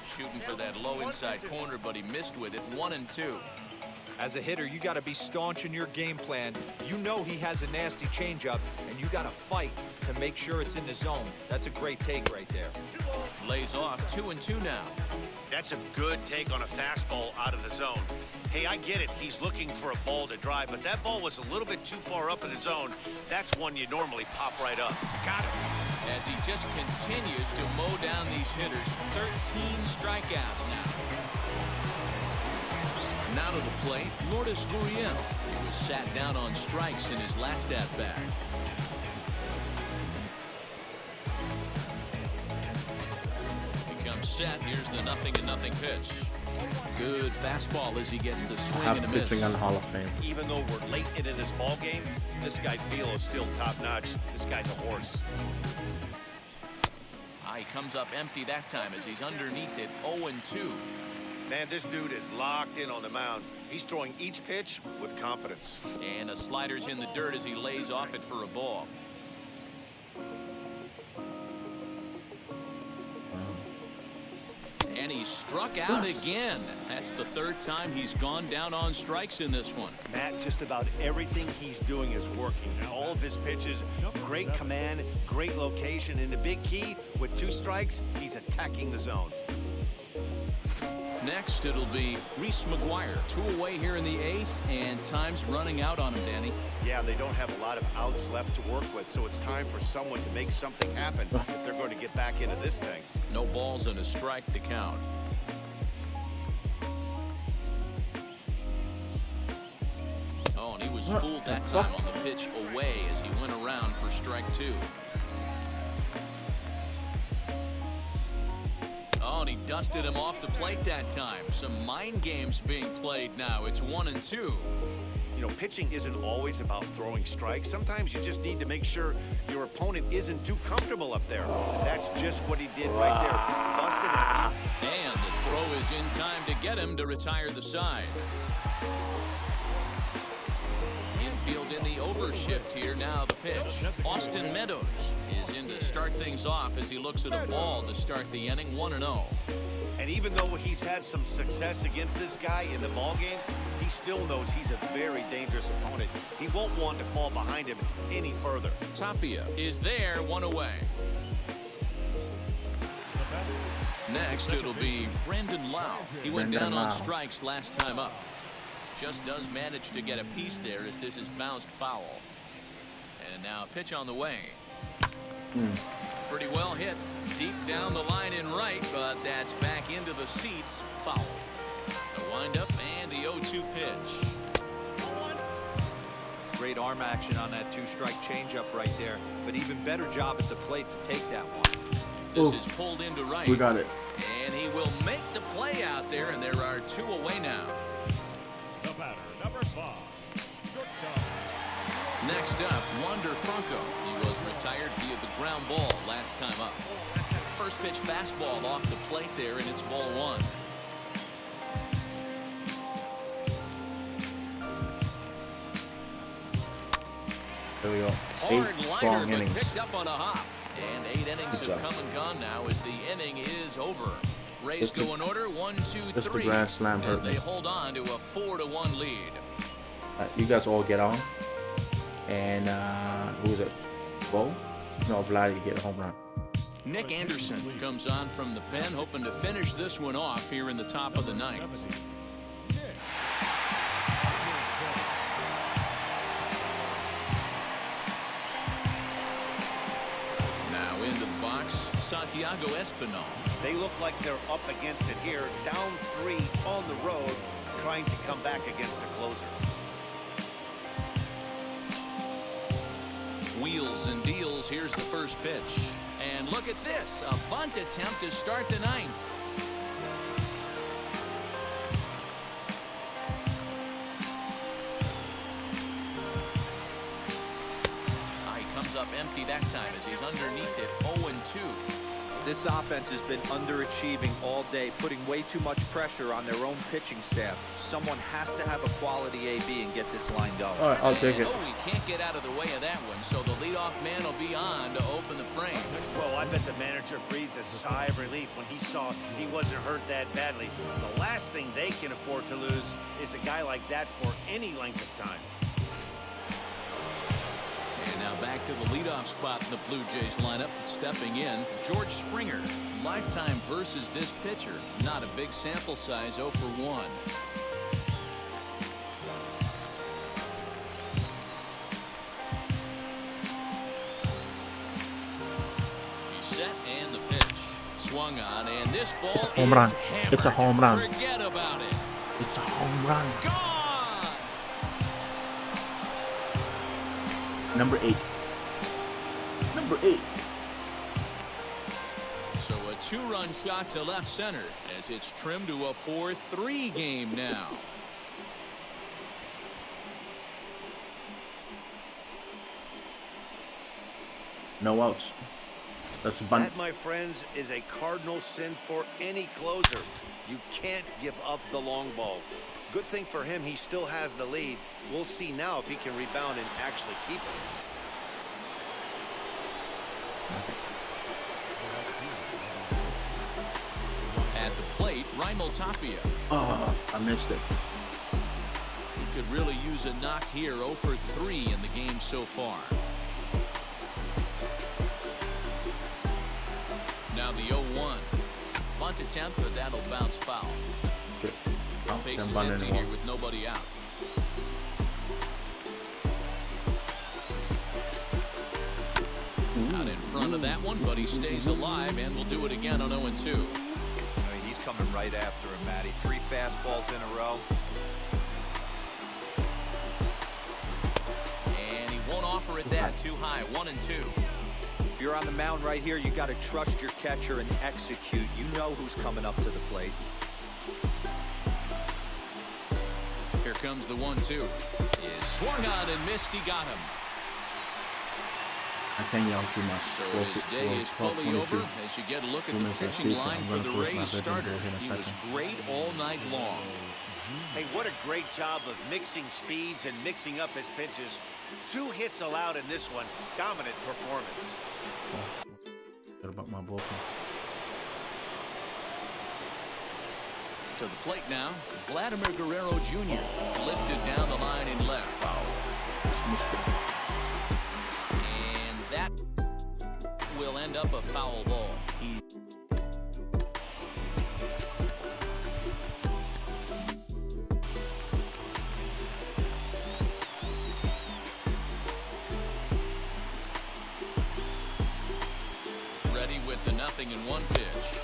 Shooting for that low inside corner, but he missed with it. 1-2. As a hitter, you got to be staunch in your game plan. You know he has a nasty changeup, and you got to fight to make sure it's in the zone. That's a great take right there. Lays off 2-2 now. That's a good take on a fastball out of the zone. Hey, I get it. He's looking for a ball to drive, but that ball was a little bit too far up in the zone. That's one you normally pop right up. Got it. As he just continues to mow down these hitters. 13 strikeouts now. Now to the plate, Lourdes Gurriel. He was sat down on strikes in his last at-bat. He comes set. Here's the 0-0 pitch. Good fastball as he gets the swing and a miss. Pitching on Hall of Fame. Even though we're late into this ball game, this guy's feel is still top-notch. This guy's a horse. He comes up empty that time as he's underneath it. 0-2. Man, this dude is locked in on the mound. He's throwing each pitch with confidence. And a slider's in the dirt as he lays off it for a ball. And he struck out again. That's the 3rd time he's gone down on strikes in this one. Matt, just about everything he's doing is working. All of his pitches, great command, great location. And the big key, with 2 strikes, he's attacking the zone. Next, it'll be Reese McGuire. 2 away here in the 8th, and time's running out on him, Danny. Yeah, they don't have a lot of outs left to work with, so it's time for someone to make something happen if they're going to get back into this thing. No balls and a strike to count. Oh, and he was fooled that time on the pitch away as he went around for strike 2. Oh, and he dusted him off the plate that time. Some mind games being played now. It's 1-2. You know, pitching isn't always about throwing strikes. Sometimes you just need to make sure your opponent isn't too comfortable up there. And that's just what he did right there. Busted it. And the throw is in time to get him to retire the side. Infield in the over first shift here. Now the pitch. Austin Meadows is in to start things off as he looks at a ball to start the inning 1-0. And even though he's had some success against this guy in the ball game, he still knows he's a very dangerous opponent. He won't want to fall behind him any further. Tapia is there, 1 away. Next, it'll be Brandon Lau. He went down on strikes last time up. Just does manage to get a piece there as this is bounced foul. And now pitch on the way. Pretty well hit. Deep down the line in right, but that's back into the seats. Foul. The windup and the 0-2 pitch. Great arm action on that 2-strike changeup right there, but even better job at the plate to take that one. This is pulled into right. We got it. And he will make the play out there, and there are 2 away now. The batter, number 5, shortstop. Next up, Wander Franco. He was retired via the ground ball last time up. First pitch fastball off the plate there, and it's ball 1. There we go. Hard 8 liner, strong but innings. picked up on a hop. And 8 innings Good have job. come and gone now as the inning is over. Rays Just the- go in order 1, 2, just the 3 grand slam as hurt they me. hold on to a 4-1 lead. You guys all get on. And who is it? Bo? No, Vladdy get a home run. Nick Anderson comes on from the pen, hoping to finish this one off here in the top of the 9th. Now into the box, Santiago Espinal. They look like they're up against it here, down 3 on the road, trying to come back against a closer. Wheels and deals. Here's the first pitch. And look at this, a bunt attempt to start the 9th. He comes up empty that time as he's underneath it, 0-2. This offense has been underachieving all day, putting way too much pressure on their own pitching staff. Someone has to have a quality AB and get this line going. All right, I'll take it. Oh, he can't get out of the way of that one, so the leadoff man will be on to open the frame. Well, I bet the manager breathed a sigh of relief when he saw he wasn't hurt that badly. The last thing they can afford to lose is a guy like that for any length of time. And now back to the leadoff spot in the Blue Jays lineup. Stepping in, George Springer. Lifetime versus this pitcher. Not a big sample size, 0 for 1. He's set and the pitch. Swung on, and this ball home is run. hammered. It's a home run. Forget about it. It's a home run. Gone! Number 8. Number 8. So a 2-run shot to left center as it's trimmed to a 4-3 game now. No outs. That's a bunt. That, my friends, is a cardinal sin for any closer. You can't give up the long ball. Good thing for him, he still has the lead. We'll see now if he can rebound and actually keep it. At the plate, Raimel Tapia. Oh, I missed it. He could really use a knock here, 0 for 3 in the game so far. Now the 0-1. Bunt attempt, but that'll bounce foul. Shit. Base Can't is bunt empty anymore. here with nobody out. Out in front of that one, but he stays alive and will do it again on 0-2. I mean, he's coming right after him, Matty. 3 fastballs in a row. And he won't offer it that too high. 1-2. If you're on the mound right here, you got to trust your catcher and execute. You know who's coming up to the plate. Here comes the 1-2. Is swung on and missed. He got him. I can't yell too much. So his day is fully over as you get a look at the pitching line for the Rays starter. He was great all night long. Hey, what a great job of mixing speeds and mixing up his pitches. 2 hits allowed in this one. Dominant performance. What about my bullpen? To the plate now, Vladimir Guerrero Jr. lifted down the line in left. Foul. And that will end up a foul ball. Ready with the 0-1 pitch.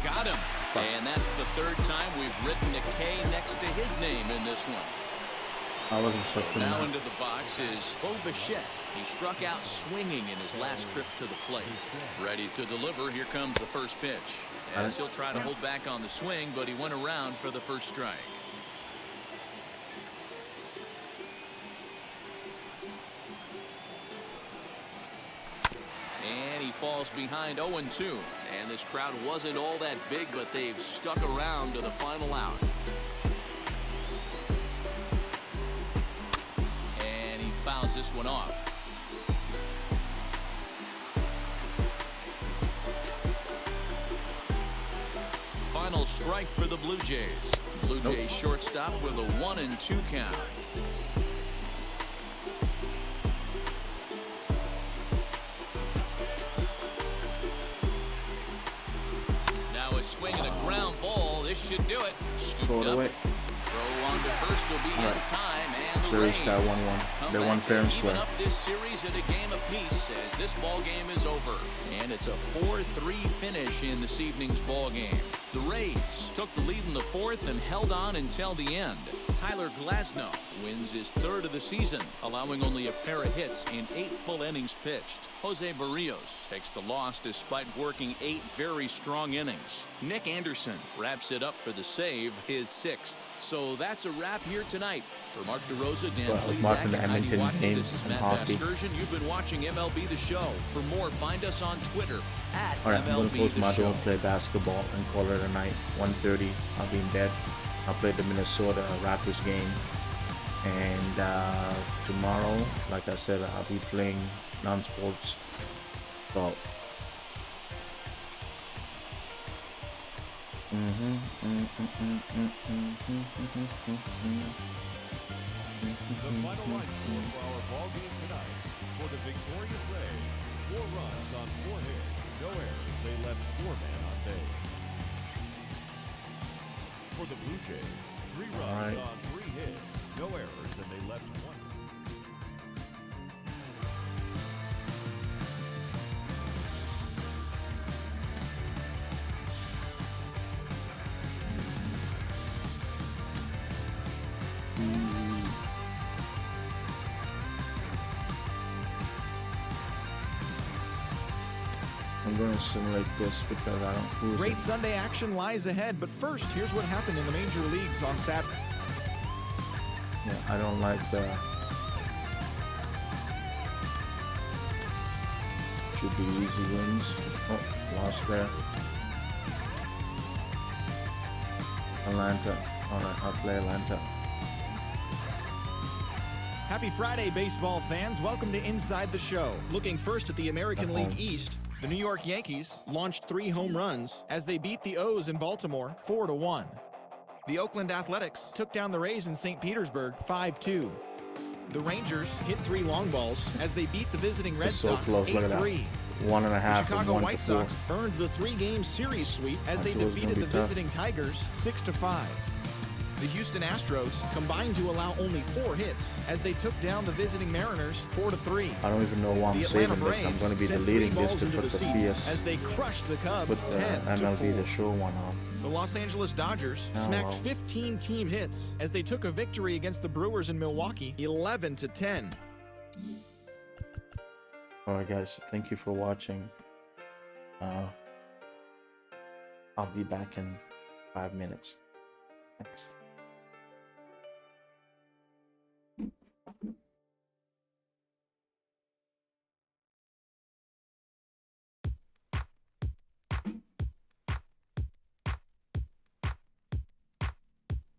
Got him. And that's the 3rd time we've written a K next to his name in this one. I wasn't expecting Now that. into the box is Bo Bichette. He struck out swinging in his last trip to the plate. Ready to deliver. Here comes the first pitch. As he'll try to hold back on the swing, but he went around for the first strike. And he falls behind 0-2. And this crowd wasn't all that big, but they've stuck around to the final out. And he fouls this one off. Final strike for the Blue Jays. Blue Jays shortstop with a 1-2 count. Swinging a ground ball. This should do it. Scooped up. Away. Throw on to first will be in time, and the Series Rays got 1-1. They won fair and even square. up this series at a game apiece as this ball game is over, and it's a 4-3 finish in this evening's ball game. The Rays took the lead in the 4th and held on until the end. Tyler Glasnow wins his 3rd of the season, allowing only a pair of hits in 8 full innings pitched. Jose Barrios takes the loss despite working 8 very strong innings. Nick Anderson wraps it up for the save, his 6th. So that's a wrap here tonight. For Mark DeRosa, Dan Plesac, and Heidi Watney, this is Matt Vasgersian. You've been watching MLB The Show. For more, find us on Twitter at Alright, I'm gonna MLB close The my Show. door, play basketball, and call it a night. 1:30. I'll be in bed. I'll play the Minnesota Raptors game. And tomorrow, like I said, I'll be playing non-sports golf. The final line score for our ball game tonight. For the victorious Rays, 4 runs on 4 hits, no errors. They left 4 men on base. For the Blue Jays, 3 runs on 3 hits, no errors, and they left 1. I'm going to simulate this because I don't lose Great it. Sunday action lies ahead, but first, here's what happened in the major leagues on Saturday. Yeah, I don't like the. Should be easy wins. Oh, lost there. Atlanta. Alright, I'll play Atlanta. Happy Friday, baseball fans. Welcome to Inside the Show. Looking first at the American League East, the New York Yankees launched 3 home runs as they beat the O's in Baltimore 4-1. The Oakland Athletics took down the Rays in St. Petersburg 5-2. The Rangers hit 3 long balls as they beat the visiting Red It's so Sox close. Look at that. 8-3. 1.5. The Chicago and 1 White to 4. Sox earned the 3-game series sweep as they That's always defeated gonna the be tough. visiting Tigers 6-5. The Houston Astros combined to allow only 4 hits as they took down the visiting Mariners 4-3. I don't even know why I'm The Atlanta saving this. I'm Braves going to be sent deleting 3 this balls to into put the the seats PS as they crushed the Cubs with the 10-4. MLB The Show one on. The Los Angeles Dodgers Oh, smacked well. 15 team hits as they took a victory against the Brewers in Milwaukee 11-10. Alright guys, thank you for watching. I'll be back in 5 minutes. Thanks.